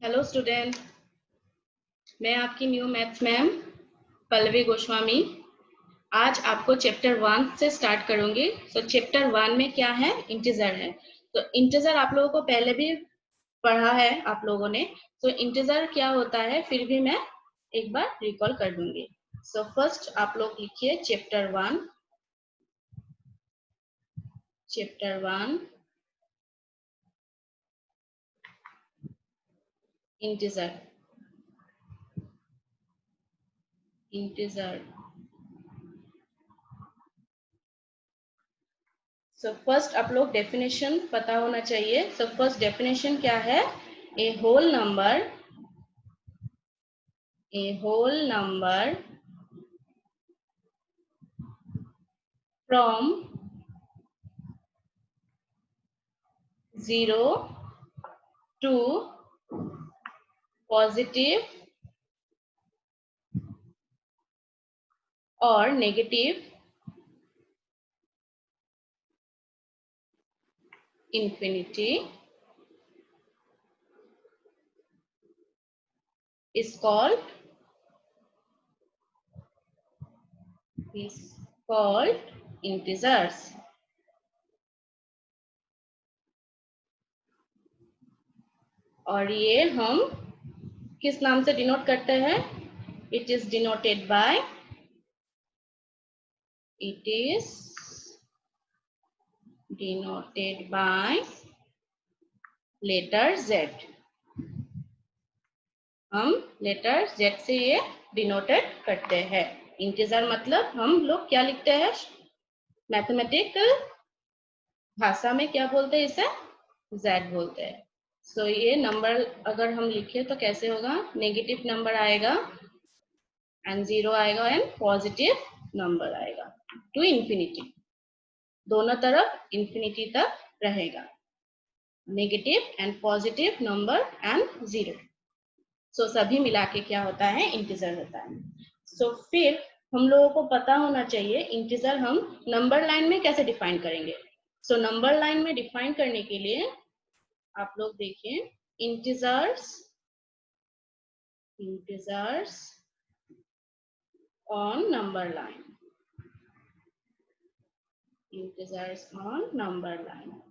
Hello student, मैं आपकी new maths ma'am Pallavi Goswami आज आपको चैप्टर 1 से स्टार्ट करूंगी। चैप्टर 1 में क्या है? इंटीजर है। तो इंटीजर आप लोगों को पहले भी पढ़ा है आप लोगों ने। तो इंटीजर क्या होता है फिर भी मैं एक बार रिकॉल कर दूंगी। फर्स्ट आप लोग लिखिए chapter 1। Chapter 1 integer. Integer first आप लोग डेफिनेशन पता होना चाहिए। फर्स्ट डेफिनेशन क्या है? A whole number, a whole number from 0 to positive or negative infinity is called integers। और ये हम किस नाम से डिनोट करते हैं? It is denoted by letter Z। हम लेटर Z से ये डिनोटेड करते हैं। इंटीजर मतलब हम लोग क्या लिखते हैं? मैथमेटिकल भाषा में क्या बोलते हैं? इसे Z बोलते हैं। ये नंबर अगर हम लिखे तो कैसे होगा? नेगेटिव नंबर आएगा एंड 0 आएगा एंड पॉजिटिव नंबर आएगा टू इंफिनिटी। दोनों तरफ इंफिनिटी तक रहेगा, negative and positive number and 0। सभी मिला के क्या होता है? इंटीजर होता है। फिर हम लोगों को पता होना चाहिए इंटीजर हम नंबर लाइन में कैसे डिफाइन करेंगे। नंबर लाइन में डिफाइन करने के लिए आप लोग देखिए integers on number line. Integers on number line.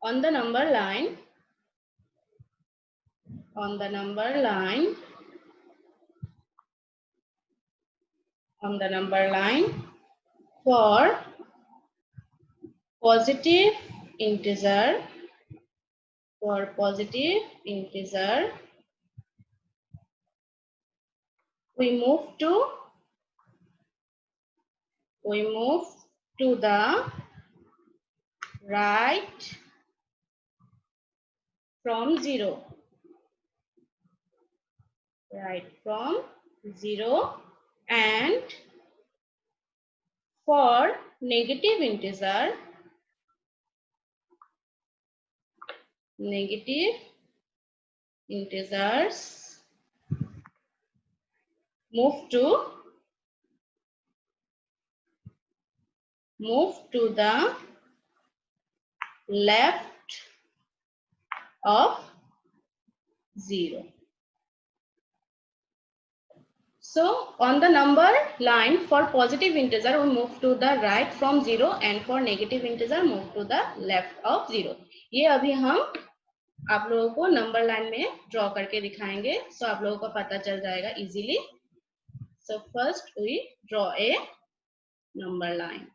On the number line, on the number line, on the number line for positive integer, for positive integer, we move to the right from 0, right from 0, and for negative integer, negative integers move to the left of 0. So on the number line for positive integer we move to the right from 0 and for negative integer move to the left of 0. ये अभी हम आप लोगों को number line में draw करके दिखाएंगे। आप लोगों को पता चल जाएगा easily. First we draw a number line.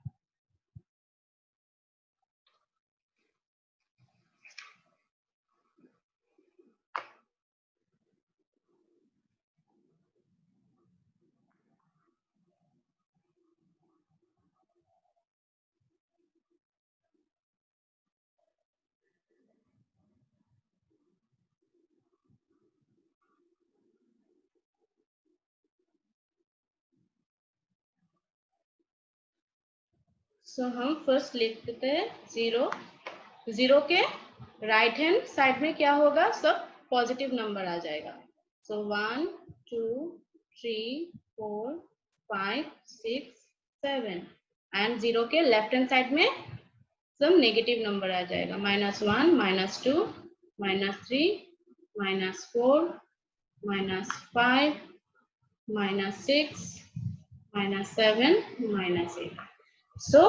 हम फर्स्ट लिख देते हैं 0। 0 के राइट हैंड साइड में क्या होगा? सब पॉजिटिव नंबर आ जाएगा। 1 2 3 4 5 6 7 एंड 0 के लेफ्ट हैंड साइड में सब नेगेटिव नंबर आ जाएगा। -1, -2, -3, -4, -5, -6, -7, -8। सो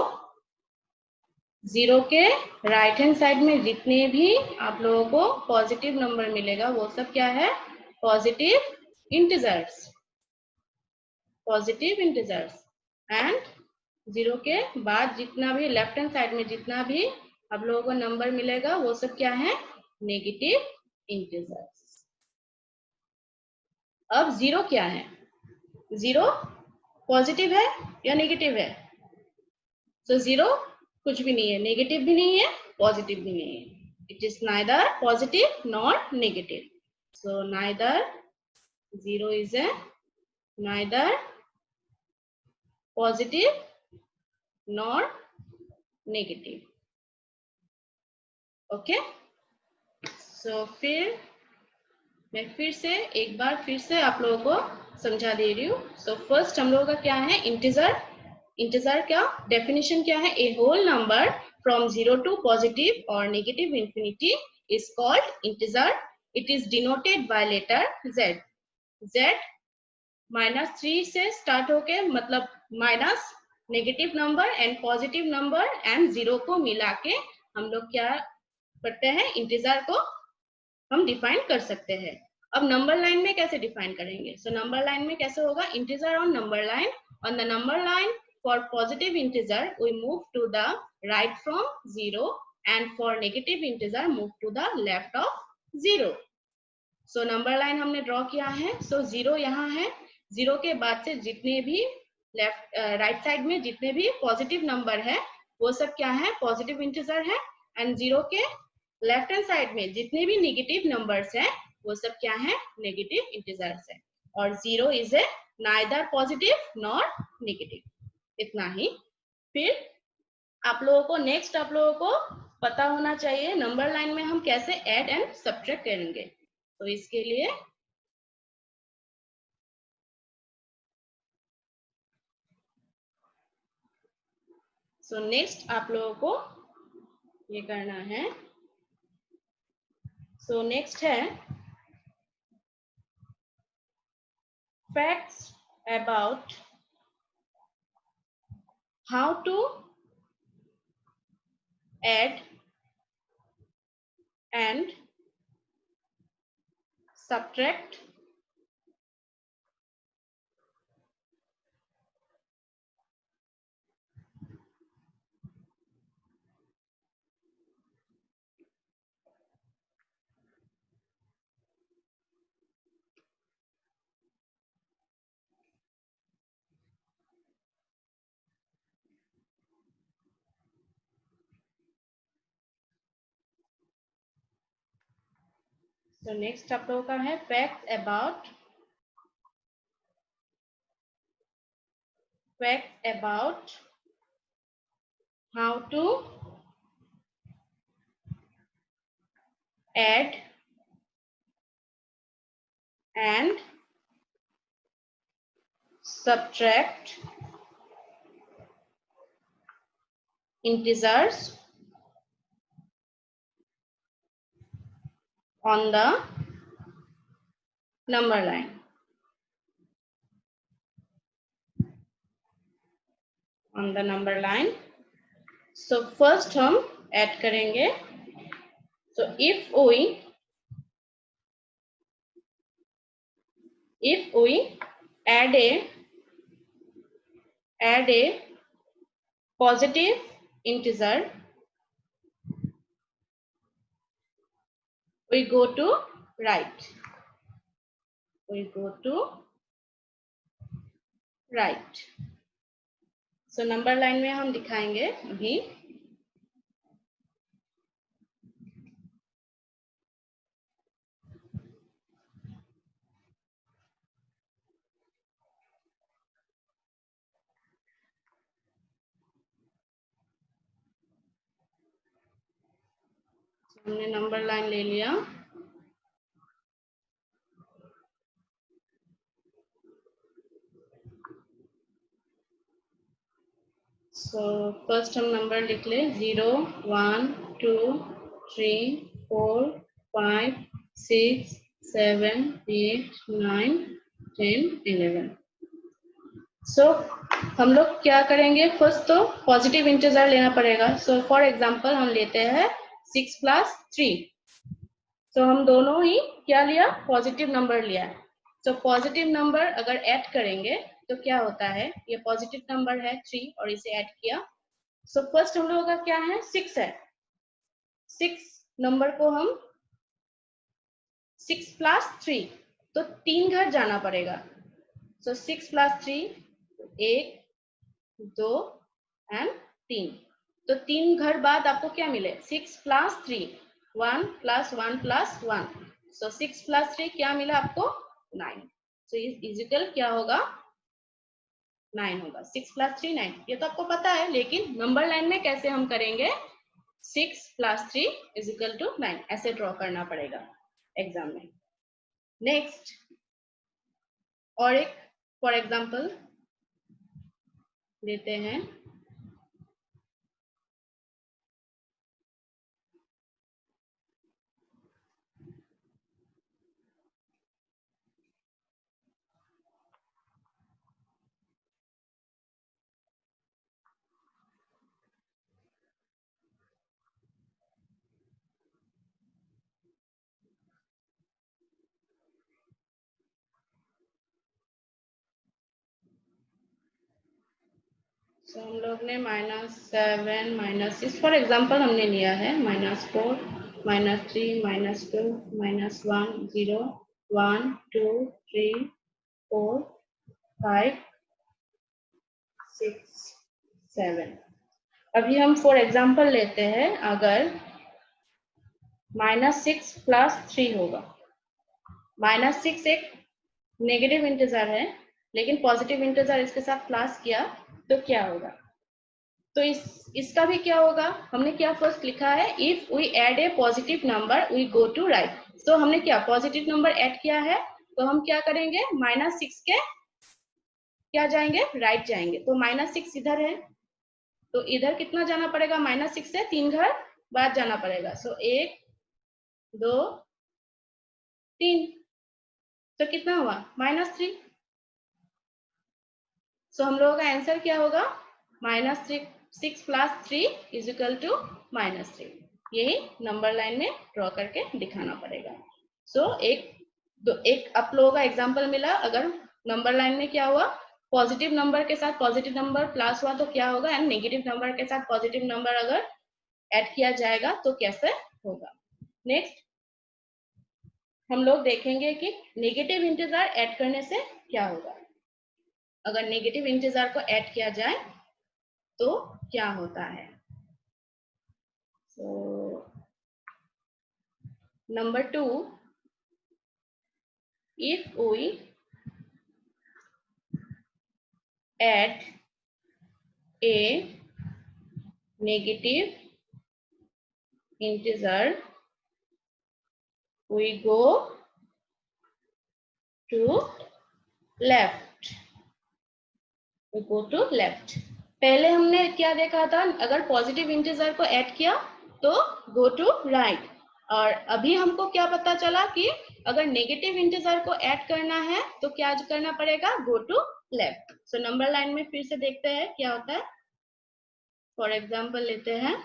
0 के राइट हैंड साइड में जितने भी आप लोगों को पॉजिटिव नंबर मिलेगा वो सब क्या है? Positive integers. Positive integers. And 0 के बाद जितना भी लेफ्ट हैंड साइड में जितना भी आप लोगों को नंबर मिलेगा वो सब क्या है? Negative integers. अब 0 क्या है? 0 पॉजिटिव है या नेगेटिव है? So 0 कुछ भी नहीं है, नेगेटिव भी नहीं है, पॉजिटिव भी नहीं है। It is neither positive nor negative. So neither 0 is a neither positive nor negative. Okay, so फिर मैं फिर से एक बार फिर से आप लोगों को समझा दे रही हूँ। सो फर्स्ट हम लोगों का क्या है? इंटीजर। इंटीजर क्या डेफिनेशन क्या है? A whole number from 0 to positive और negative infinity is called integer. It is denoted by letter z। z -3 से स्टार्ट होके मतलब minus negative number and positive number and 0 को मिला के हम लोग क्या करते हैं? इंटीजर को हम डिफाइन कर सकते हैं। अब नंबर लाइन में कैसे डिफाइन करेंगे? सो नंबर लाइन में कैसे होगा? Integer on number line. On the number line for positive integer we move to the right from 0 and for negative integer move to the left of 0. so number line हमने draw किया है। so 0 यहाँ है। 0 के बाद से जितने भी लेफ्ट राइट साइड में जितने भी पॉजिटिव नंबर है वो सब क्या है? पॉजिटिव इंटीजर है। एंड 0 के लेफ्ट हैंड साइड में जितने भी नेगेटिव नंबर्स हैं वो सब क्या है? नेगेटिव इंटीजर्स है। और 0 is a neither positive nor negative. इतना ही। फिर आप लोगों को नेक्स्ट आप लोगों को पता होना चाहिए नंबर लाइन में हम कैसे ऐड एंड सब्ट्रैक्ट करेंगे। तो इसके लिए नेक्स्ट आप लोगों को ये करना है। नेक्स्ट है facts about how to add and subtract next आप लोगों का है facts about how to add and subtract integers on the number line. On the number line. So first हम ऐड करेंगे। So if we add a positive integer, we go to right. We go to right. So number line में हम दिखाएंगे अभी। हमने number line ले लिया। So first हम नंबर लिख ले 0 1 2 3 4 5 6 7 8 9 10 11। सो हम लोग क्या करेंगे, फर्स्ट तो पॉजिटिव इंटीजर लेना पड़ेगा। सो फॉर एग्जांपल हम लेते हैं 6 + 3। तो हम दोनों ही क्या लिया, पॉजिटिव नंबर लिया। तो पॉजिटिव नंबर अगर ऐड करेंगे तो क्या होता है, ये पॉजिटिव नंबर है 3 और इसे ऐड किया। सो फर्स्ट हम लोगों का क्या है, 6 है। 6 नंबर को हम 6 + 3, तो 3 घर जाना पड़ेगा। सो 6 + 3 1 2 एंड 3। तो 3 घर बाद आपको क्या मिले, 6 + 3 1 + 1 + 1। सो 6 + 3 क्या मिला आपको, 9। सो इजिकल क्या होगा, 9 होगा। 6 + 3 9, ये तो आपको पता है, लेकिन नंबर लाइन में कैसे हम करेंगे, 6 + 3 = 9 ऐसे ड्रॉ करना पड़ेगा एग्जाम में। नेक्स्ट और एक फॉर एग्जांपल लेते हैं। तो हम लोग ने -7 -6 फॉर एग्जांपल हमने लिया है, -4 -3 -2 -1 0 1 2 3 4 5 6 7। अभी हम फॉर एग्जांपल लेते हैं, अगर -6 + 3 होगा। -6 एक नेगेटिव इंटीजर है, लेकिन पॉजिटिव इंटीजर इसके साथ प्लस किया तो क्या होगा, तो इसका भी क्या होगा, हमने क्या फर्स्ट लिखा है, if we add a positive number we go to right. तो हमने क्या पॉजिटिव नंबर ऐड किया है, तो हम क्या करेंगे, -6 के क्या जाएंगे, राइट जाएंगे। तो -6 इधर है, तो इधर कितना जाना पड़ेगा, -6 से 3 घर बाद जाना पड़ेगा। सो 1 2 3, तो कितना हुआ, -3। सो हम लोगों का आंसर क्या होगा, -6 + 3 = -3। यही नंबर लाइन में ड्रॉ करके दिखाना पड़ेगा। सो एक आप लोगों का एग्जांपल मिला, अगर नंबर लाइन में क्या हुआ, पॉजिटिव नंबर के साथ पॉजिटिव नंबर प्लस हुआ तो क्या होगा, एंड नेगेटिव नंबर के साथ पॉजिटिव नंबर अगर ऐड किया जाएगा तो कैसे होगा। नेक्स्ट हम लोग देखेंगे कि नेगेटिव इंटीजर ऐड करने से क्या होगा। अगर नेगेटिव इंटीजर को ऐड किया जाए तो क्या होता है। So number 2, if we add a negative integer, we go to left. We go to left. पहले हमने क्या देखा था, अगर पॉजिटिव इंटीजर को ऐड किया तो गो टू राइट, और अभी हमको क्या पता चला कि अगर नेगेटिव इंटीजर को ऐड करना है तो क्या करना पड़ेगा, go to left. So number line में फिर से देखते हैं क्या होता है। फॉर एग्जाम्पल लेते हैं,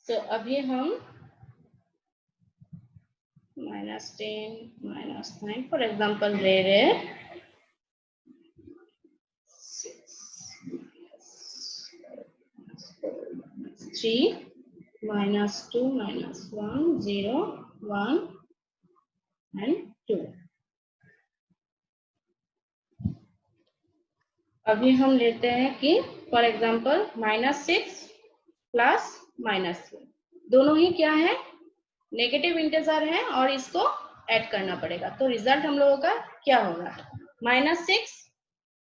सो अभी हम -10 -9 फॉर एग्जाम्पल ले रहे, 3 -2 -1 0 1 and 2। अभी हम लेते हैं कि फॉर एग्जाम्पल -6 प्लस -3 दोनों ही क्या है, नेगेटिव इंटीजर है और इसको ऐड करना पड़ेगा। तो रिजल्ट हम लोगों का क्या होगा, -6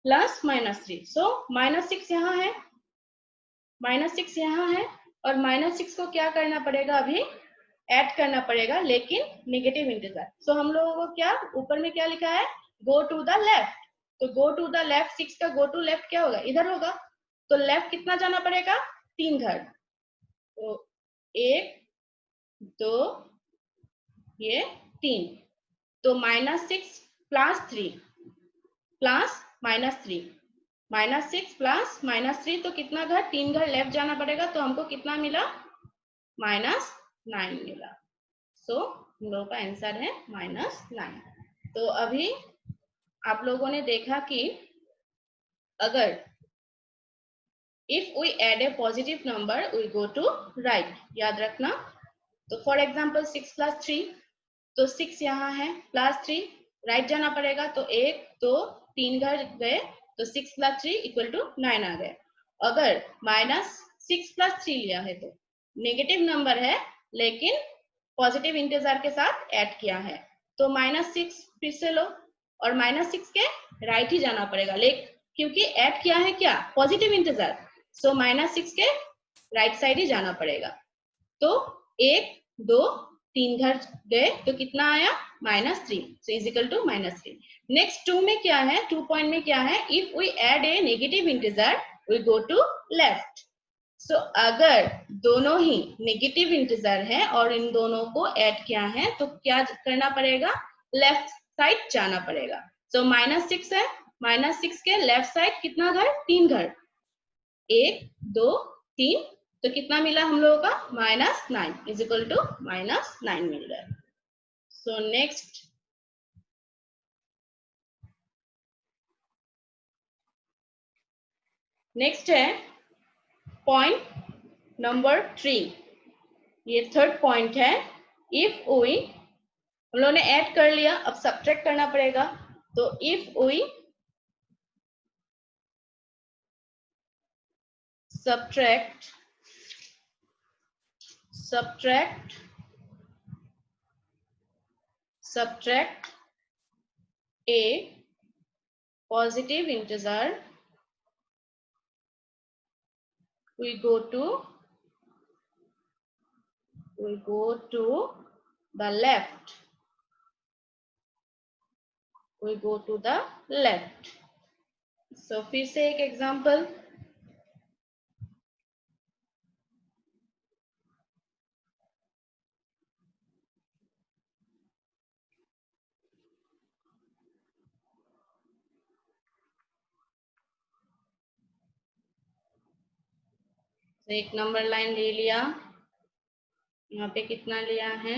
प्लस -3। सो -6 यहाँ है, -6 यहाँ है और -6 को क्या करना पड़ेगा, अभी ऐड करना पड़ेगा, लेकिन नेगेटिव इंटीजर। सो हम लोगों को क्या ऊपर में क्या लिखा है, गो टू द लेफ्ट। तो गो टू द लेफ्ट, 6 का गो टू लेफ्ट क्या होगा, इधर होगा। तो लेफ्ट कितना जाना पड़ेगा, 3 घर। तो 1 2 ये 3। तो -6 प्लस 3 प्लस -3, -6 प्लस -3 तो कितना घर, 3 घर लेफ्ट जाना पड़ेगा। तो हमको कितना मिला, -9 मिला। सो हम लोगों का आंसर है -9। तो अभी आप लोगों ने देखा कि अगर if we add a positive number we go to right, याद रखना। तो फॉर एग्जाम्पल 6 प्लस 3, तो 6 यहाँ है प्लस 3 राइट जाना पड़ेगा। तो 1 2 3 घर गए, तो 6 प्लस 3 इक्वल टू 9 आ गए। अगर -6 प्लस 3 लिया है तो नेगेटिव नंबर है, लेकिन पॉजिटिव इंटीजर के साथ ऐड किया है। तो -6 फिर से लो और -6 के राइट ही जाना पड़ेगा, लेकिन क्योंकि ऐड किया है क्या, पॉजिटिव इंटीजर। सो -6 के राइट साइड ही जाना पड़ेगा। तो 1 2 3 घर गए तो कितना आया, -3। So is equal to -3। Next 2 में क्या है, 2 पॉइंट में क्या है, if we add a negative integer we go to left. So अगर दोनों ही नेगेटिव इंटीजर है और इन दोनों को ऐड किया है तो क्या करना पड़ेगा, लेफ्ट साइड जाना पड़ेगा। सो -6 है, -6 के लेफ्ट साइड कितना घर, 3 घर, 1 2 3। तो कितना मिला हम लोगों का, -9 इज इक्वल टू -9 मिल रहा है। सो नेक्स्ट है पॉइंट नंबर 3। ये थर्ड पॉइंट है, इफ वी, हम लोगों ने ऐड कर लिया, अब सब्ट्रैक्ट करना पड़ेगा। तो if we subtract a positive integer, we go to the left, we go to the left। so फिर से एक एग्जांपल, एक नंबर लाइन ले लिया, यहाँ पे कितना लिया है,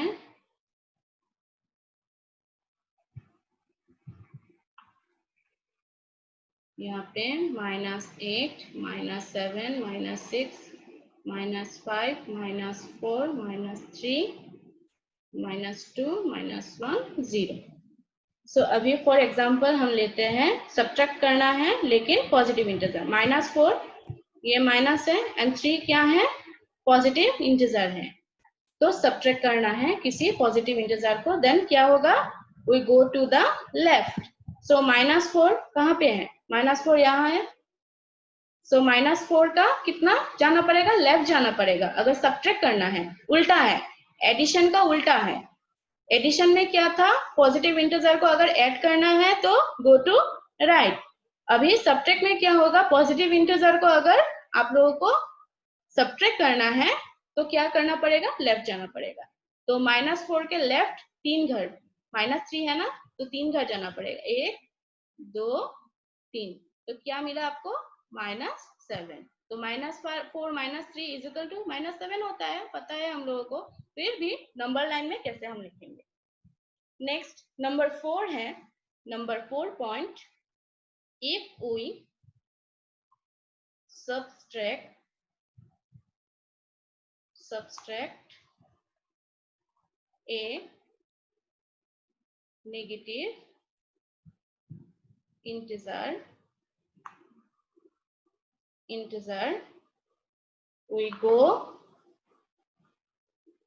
यहाँ पे -8 -7 -6 -5 -4 -3 -2 -1 0। सो अभी फॉर एग्जांपल हम लेते हैं, सब्ट्रैक्ट करना है लेकिन पॉजिटिव इंटीजर। -4 ये माइनस है एंड 3 क्या है, पॉजिटिव इंटीजर है। तो सब्ट्रैक्ट करना है किसी पॉजिटिव इंटीजर को, देन क्या होगा, we go to the left. So -4 कहाँ पे है, -4 यहाँ है। सो -4 का कितना जाना पड़ेगा, लेफ्ट जाना पड़ेगा। अगर सब्ट्रैक्ट करना है, उल्टा है, एडिशन का उल्टा है। एडिशन में क्या था, पॉजिटिव इंटीजर को अगर ऐड करना है तो गो टू राइट। अभी सब्ट्रैक्ट में क्या होगा, पॉजिटिव इंटीजर को अगर आप लोगों को सब्ट्रैक्ट करना है तो क्या करना पड़ेगा, लेफ्ट जाना पड़ेगा। तो -4 के लेफ्ट 3 घर, -3 है ना, तो 3 घर जाना पड़ेगा, 1 2 3। तो क्या मिला आपको, -7। तो -4 -3 इज इक्वल टू -7 होता है, पता है हम लोगों को। फिर भी नंबर लाइन में कैसे हम लिखेंगे। नेक्स्ट नंबर 4 है, number 4 point, if we subtract a negative integer integer, we go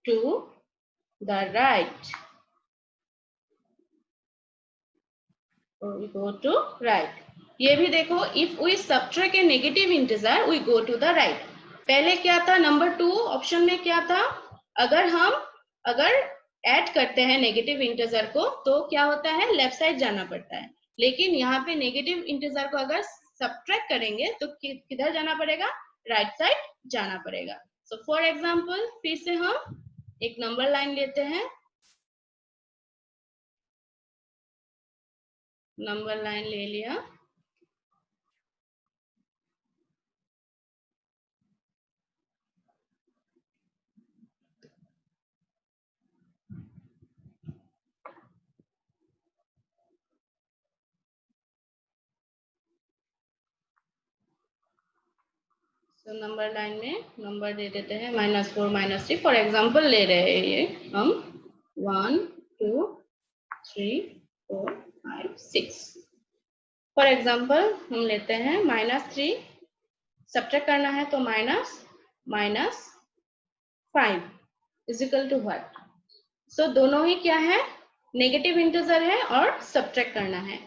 to the right. We go to right. ये भी देखो, if we subtract a negative integer, we go to the right. पहले क्या था, number 2 option में क्या था, अगर ऐड करते हैं नेगेटिव इंटीजर को तो क्या होता है, लेफ्ट साइड जाना पड़ता है। लेकिन यहाँ पे नेगेटिव इंटीजर को अगर सब्ट्रैक्ट करेंगे तो किधर जाना पड़ेगा, राइट साइड जाना पड़ेगा। सो फॉर एग्जाम्पल फिर से हम एक नंबर लाइन लेते हैं, नंबर लाइन ले लिया। तो नंबर लाइन में नंबर दे देते हैं -4 -3 फॉर एग्जांपल ले रहे हैं ये हम 1 2 3 4 5 6। फॉर एग्जांपल हम लेते हैं -3, सब्ट्रैक्ट करना है तो -5 इज इक्वल टू व्हाट। सो दोनों ही क्या है, नेगेटिव इंटीजर है और सब्ट्रैक्ट करना है।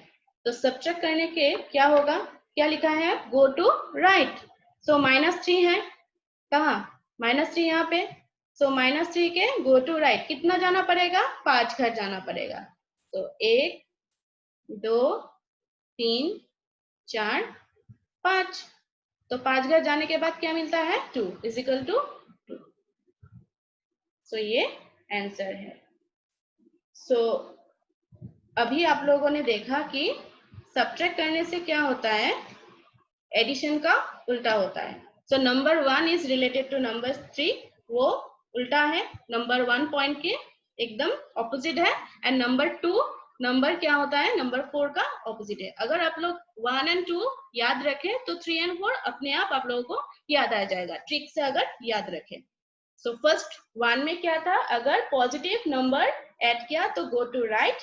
तो सब्ट्रैक्ट करने के क्या होगा, क्या लिखा है, गो टू राइट। सो -3 है कहाँ, -3 यहाँ पे। सो -3 के गो टू राइट कितना जाना पड़ेगा, 5 घर जाना पड़ेगा। तो 1 2 3 4 5। तो 5 घर जाने के बाद क्या मिलता है, 2 इज इक्वल टू 2। सो ये आंसर है। सो अभी आप लोगों ने देखा कि सब्ट्रैक्ट करने से क्या होता है, एडिशन का उल्टा होता है। So number 1 is related to number 3, वो उल्टा है, नंबर 1 पॉइंट के एकदम ऑपोजिट है। एंड नंबर 2 नंबर क्या होता है, नंबर 4 का ऑपोजिट है। अगर आप लोग 1 एंड 2 याद रखें तो 3 एंड 4 अपने आप लोगों को याद आ जाएगा, ट्रिक से अगर याद रखें। सो फर्स्ट 1 में क्या था, अगर पॉजिटिव नंबर ऐड किया तो गो टू राइट।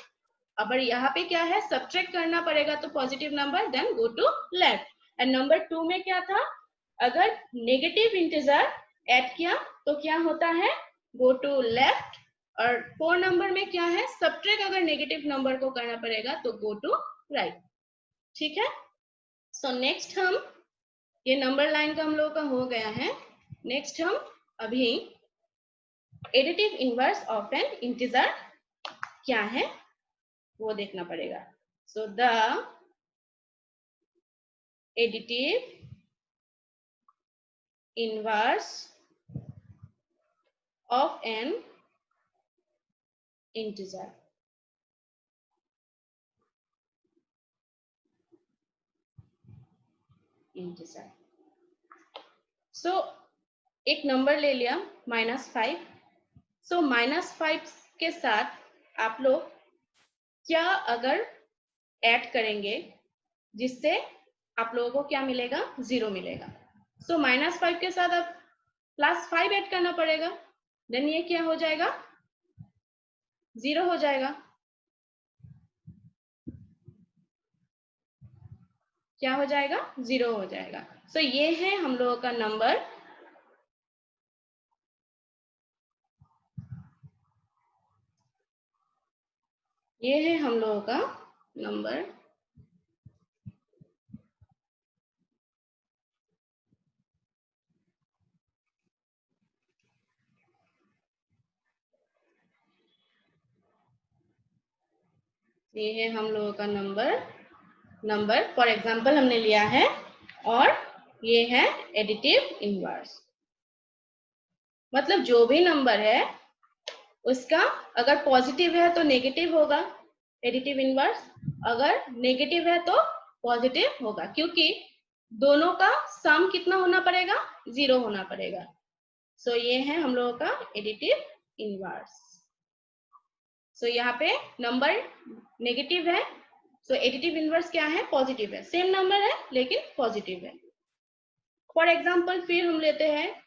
अगर यहाँ पे क्या है, सब्ट्रैक्ट करना पड़ेगा तो positive number, then go to left. And number 2 में क्या था, अगर नेगेटिव इंटीजर ऐड किया तो क्या होता है, गो टू लेफ्ट। और 4 नंबर में क्या है, सब्ट्रैक्ट अगर नेगेटिव नंबर को करना पड़ेगा तो गो टू राइट। ठीक है। सो नेक्स्ट हम, ये नंबर लाइन का हम लोगों का हो गया है। नेक्स्ट हम अभी additive inverse of N integer क्या है वो देखना पड़ेगा। So the additive inverse of an integer। सो एक नंबर ले लिया -5। सो -5 के साथ आप लोग क्या अगर ऐड करेंगे जिससे आप लोगों को क्या मिलेगा, 0 मिलेगा। सो -5 के साथ अब +5 ऐड करना पड़ेगा, देन ये क्या हो जाएगा, 0 हो जाएगा। क्या हो जाएगा, 0 हो जाएगा। सो ये है हम लोगों का नंबर। ये है हम लोगों का नंबर। ये है हम लोगों का नंबर फॉर एग्जांपल हमने लिया है, और ये है एडिटिव इनवर्स। मतलब जो भी नंबर है उसका अगर पॉजिटिव है तो नेगेटिव होगा एडिटिव इनवर्स, अगर नेगेटिव है तो पॉजिटिव होगा, क्योंकि दोनों का सम कितना होना पड़ेगा, 0 होना पड़ेगा। सो ये है हम लोगों का एडिटिव इनवर्स। सो यहाँ पे नंबर नेगेटिव है, सो एडिटिव इनवर्स क्या है, पॉजिटिव है। सेम नंबर है लेकिन पॉजिटिव है। फॉर एग्जांपल फिर हम लेते हैं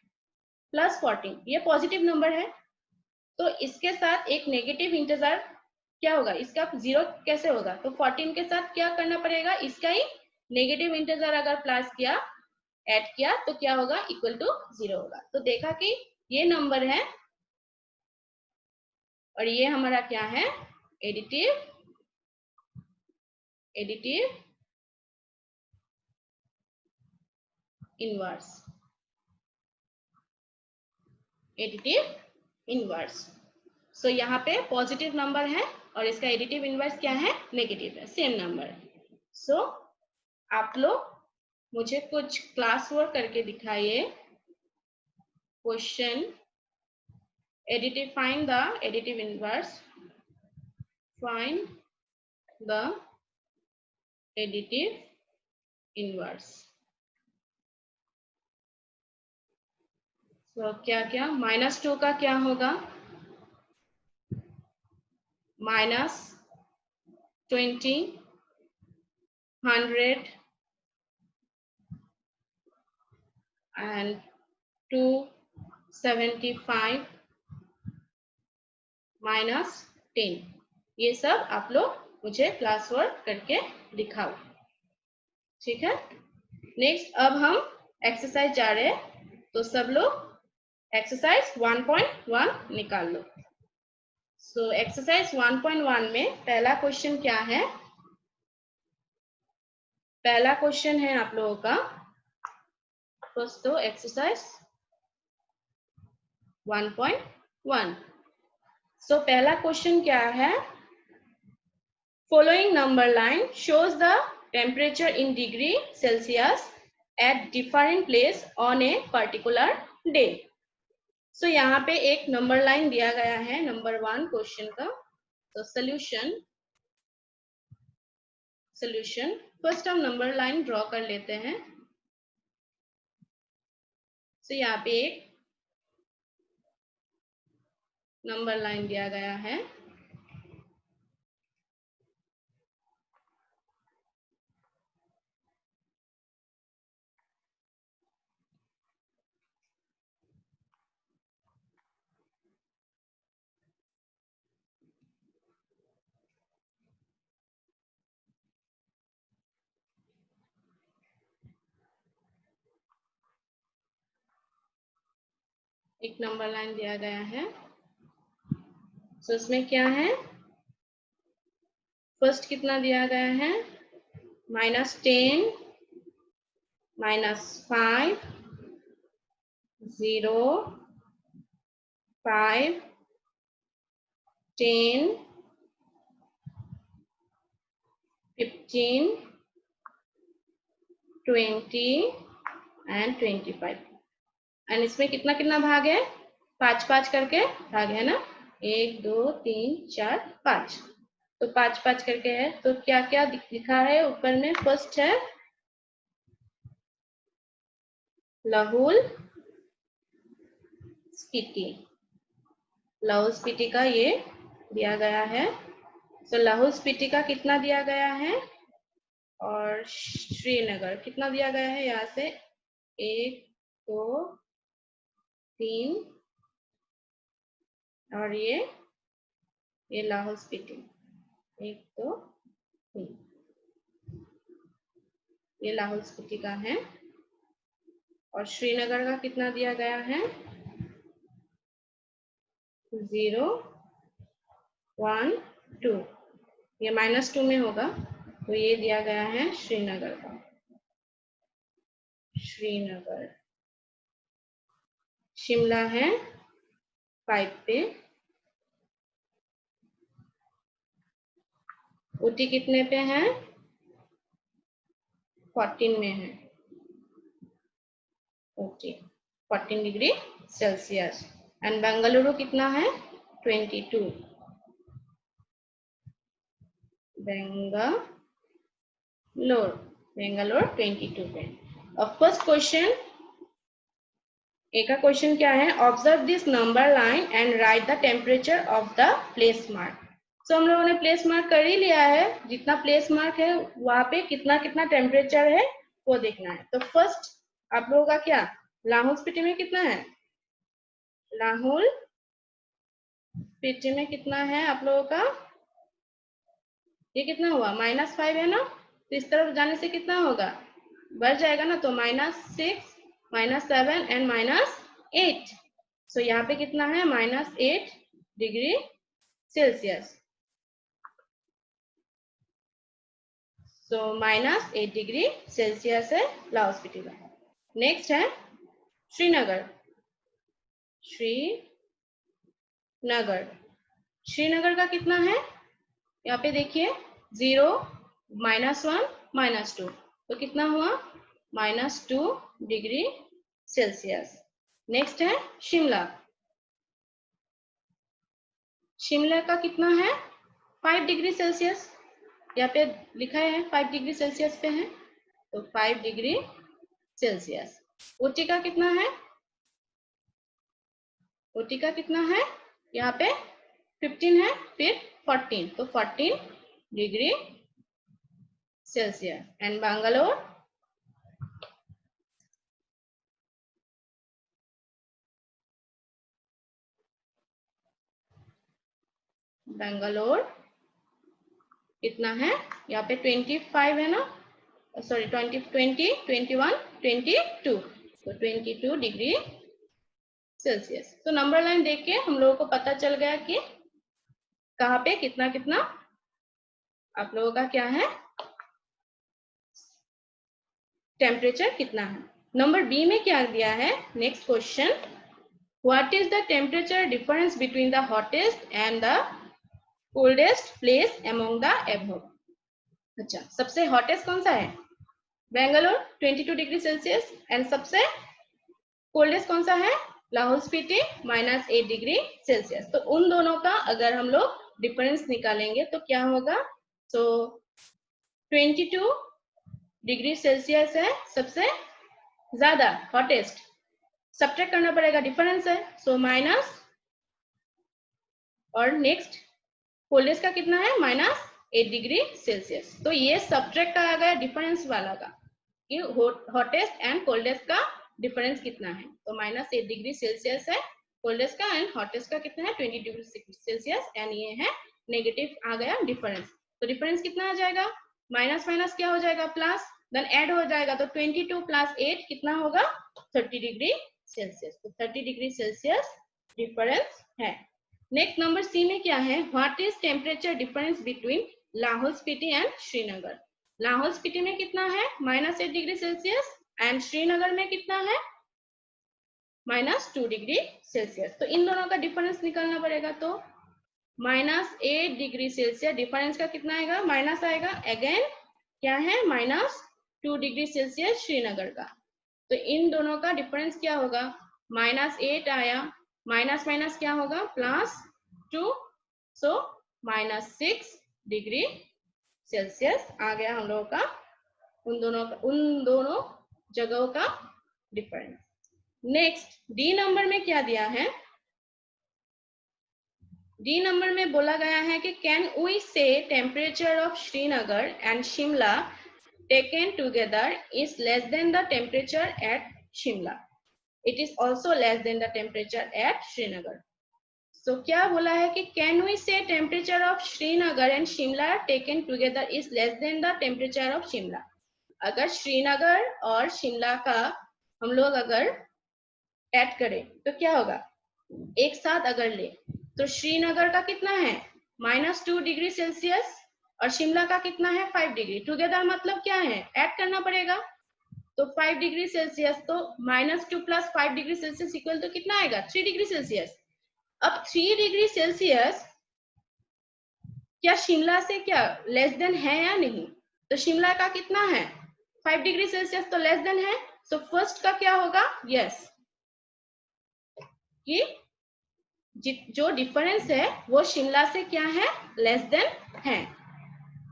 +14, ये पॉजिटिव नंबर है, तो इसके साथ एक नेगेटिव इंटीजर क्या होगा, इसका 0 कैसे होगा, तो 14 के साथ क्या करना पड़ेगा, इसका ही नेगेटिव इंटीजर अगर प्लस किया ऐड किया तो क्या होगा, इक्वल टू 0 होगा। तो देखा कि ये नंबर है और ये हमारा क्या है, एडिटिव इनवर्स, सो यहाँ पे पॉजिटिव नंबर है और इसका एडिटिव इनवर्स क्या है, नेगेटिव है, सेम नंबर है। सो आप लोग मुझे कुछ क्लास वर्क करके दिखाइए। Question additive, find the additive inverse, find the additive inverse. तो क्या क्या, -2 का क्या होगा, -20, 100 and 275 -10। ये सब आप लोग मुझे क्लास वर्क करके दिखाओ, ठीक है। नेक्स्ट अब हम एक्सरसाइज जा रहे हैं, तो सब लोग एक्सरसाइज 1.1 निकाल लो। सो एक्सरसाइज 1.1 में पहला क्वेश्चन क्या है, पहला क्वेश्चन है आप लोगों का, फर्स्ट तो एक्सरसाइज 1.1। सो पहला क्वेश्चन क्या है, following number line shows the temperature in degree Celsius at different place on a particular day। सो यहाँ पे एक नंबर लाइन दिया गया है नंबर 1 क्वेश्चन का। तो सॉल्यूशन फर्स्ट हम नंबर लाइन ड्रॉ कर लेते हैं। सो यहाँ पे एक नंबर लाइन दिया गया है, एक नंबर लाइन दिया गया है। सो इसमें क्या है, फर्स्ट कितना दिया गया है, -10, -5, 0, 5, 10, 15, 20 एंड 25। एंड इसमें कितना कितना भाग है, 5-5 करके भाग है ना, 1 2 3 4 5। तो 5-5 करके है। तो क्या क्या लिखा है ऊपर में, फर्स्ट है लाहौल स्पीति, लाहौल स्पीति का ये दिया गया है। तो लाहौल स्पीति का कितना दिया गया है, और श्रीनगर कितना दिया गया है, यहाँ से 1 2 3 और ये लाहौल स्पीति 1 2 3, ये लाहौल स्पीति का है। और श्रीनगर का कितना दिया गया है, 0 1 2, ये -2 में होगा, तो ये दिया गया है श्रीनगर का। श्रीनगर, शिमला है 5 पे, ऊटी कितने पे है, 14 में है, Ooty 14 degree Celsius. And Bengaluru कितना है, 22, बेंगलोर 22 पे। अब फर्स्ट क्वेश्चन, एक का क्वेश्चन क्या है, observe this number line and write the temperature of the place mark. So हम लोगों ने प्लेस मार्क कर ही लिया है, जितना प्लेस मार्क है वहां पे कितना कितना टेम्परेचर है वो देखना है। तो फर्स्ट आप लोगों का क्या, लाहौल स्पीति में कितना है, लाहौल स्पीति में कितना है आप लोगों का, ये कितना हुआ, -5 है ना, तो इस तरफ जाने से कितना होगा, बढ़ जाएगा ना, तो -6, -7 एंड -8। सो यहाँ पे कितना है, -8 डिग्री सेल्सियस। सो -8 डिग्री सेल्सियस है लाहौल स्पीति का। नेक्स्ट है श्रीनगर। श्रीनगर, श्रीनगर का कितना है, यहाँ पे देखिए 0, -1, -2, तो कितना हुआ, -2 डिग्री सेल्सियस। नेक्स्ट है शिमला। शिमला का कितना है, 5 डिग्री सेल्सियस, यहाँ पे लिखा है 5 डिग्री सेल्सियस पे है, तो 5 डिग्री सेल्सियस। ऊटी का कितना है, ऊटी का कितना है, यहाँ पे 15 है, फिर 14, तो 14 degree Celsius. And Bangalore, Bangalore कितना है, यहाँ पे 25 है ना, सॉरी 20, 21, 22, तो 22 डिग्री सेल्सियस। तो नंबर लाइन देख के हम लोगों को पता चल गया कि कहाँ पे कितना कितना आप लोगों का क्या है, टेम्परेचर कितना है। नंबर बी में क्या दिया है, next question, what is the temperature difference between the hottest and the coldest place among the above. अच्छा, सबसे हॉटेस्ट कौन सा है, बेंगलोर 22 डिग्री सेल्सियस, एंड सबसे कोल्डेस्ट कौन सा है, लाहौल स्पीति -8 डिग्री सेल्सियस। तो उन दोनों का अगर हम लोग डिफरेंस निकालेंगे तो क्या होगा, तो 22 डिग्री सेल्सियस है सबसे ज्यादा हॉटेस्ट, सब्ट्रैक्ट करना पड़ेगा, डिफरेंस है, सो माइनस, और नेक्स्ट कोल्डेस्ट का कितना है, -8 डिग्री सेल्सियस। तो ये सब्ट्रैक्ट आ गया डिफरेंस वाला का, कि हॉटेस्ट एंड कोल्डेस्ट का डिफरेंस कितना है, तो -8 डिग्री सेल्सियस है कोल्डेस्ट का, एंड हॉटेस्ट का कितना है 20 डिग्री सेल्सियस, एंड ये है नेगेटिव आ गया डिफरेंस। तो डिफरेंस कितना आ जाएगा, माइनस माइनस क्या हो जाएगा, प्लस, देन ऐड हो जाएगा, तो 22 + 8 कितना होगा, 30 डिग्री सेल्सियस। तो 30 डिग्री सेल्सियस डिफरेंस है। नेक्स्ट नंबर सी में क्या है, what is temperature difference between Lahaul Spiti and Srinagar. Lahaul Spiti में कितना है, -8 डिग्री सेल्सियस, एंड श्रीनगर में कितना है, -2 डिग्री सेल्सियस। तो इन दोनों का डिफरेंस निकालना पड़ेगा, तो -8 डिग्री सेल्सियस, डिफरेंस का कितना आएगा, माइनस आएगा, अगेन क्या है, -2 डिग्री सेल्सियस श्रीनगर का। तो इन दोनों का डिफरेंस क्या होगा, -8 आया, माइनस माइनस क्या होगा, +2, सो -6 डिग्री सेल्सियस आ गया हम लोगों का उन दोनों जगहों का डिफरेंस। नेक्स्ट डी नंबर में क्या दिया है, डी नंबर में बोला गया है कि can we say temperature of Srinagar and Shimla taken together is less than the temperature at Shimla, it is also less than the temperature at Srinagar. So क्या बोला है कि can we say temperature of Srinagar and Shimla taken together is less than the temperature of Shimla. अगर श्रीनगर और शिमला का हम लोग अगर ऐड करें तो क्या होगा, एक साथ अगर ले तो श्रीनगर का कितना है, -2 डिग्री सेल्सियस, और शिमला का कितना है, 5 डिग्री। टुगेदर मतलब क्या है, ऐड करना पड़ेगा, तो 5 डिग्री सेल्सियस, तो -2 + 5 डिग्री सेल्सियस इक्वल तो कितना आएगा, 3 डिग्री सेल्सियस। अब 3 डिग्री सेल्सियस क्या शिमला से क्या लेस देन है या नहीं, तो शिमला का कितना है, 5 डिग्री सेल्सियस, तो लेस देन है। सो फर्स्ट का क्या होगा, यस, कि जो डिफरेंस है वो शिमला से क्या है, लेस देन है।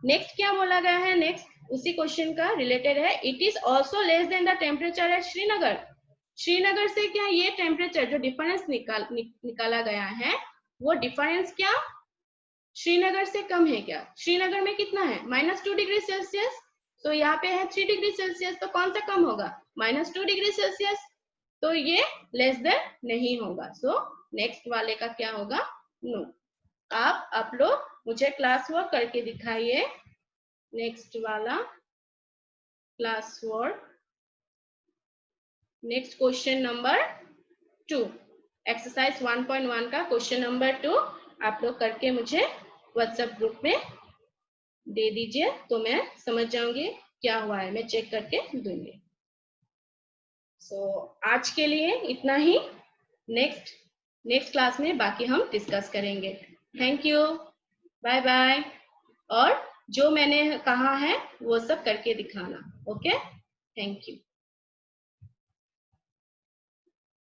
नेक्स्ट क्या बोला गया है, नेक्स्ट उसी क्वेश्चन का रिलेटेड है, it is also less than the temperature at Srinagar. Srinagar से क्या ये टेम्परेचर जो डिफरेंस निकाला गया है, वो डिफरेंस क्या श्रीनगर से कम है क्या, श्रीनगर में कितना है, -2 डिग्री सेल्सियस, तो यहाँ पे है 3 डिग्री सेल्सियस, तो कौन सा कम होगा, -2 डिग्री सेल्सियस, तो ये लेस देन नहीं होगा। सो नेक्स्ट वाले का क्या होगा, नो। आप लोग मुझे क्लास वर्क करके दिखाइए, नेक्स्ट वाला class work next question number 2, exercise 1.1 का क्वेश्चन नंबर 2 आप लोग करके मुझे व्हाट्सएप ग्रुप में दे दीजिए, तो मैं समझ जाऊंगी क्या हुआ है, मैं चेक करके दूंगी। सो आज के लिए इतना ही। नेक्स्ट क्लास में बाकी हम डिस्कस करेंगे। Thank you, bye bye. और जो मैंने कहा है वो सब करके दिखाना। Okay, thank you.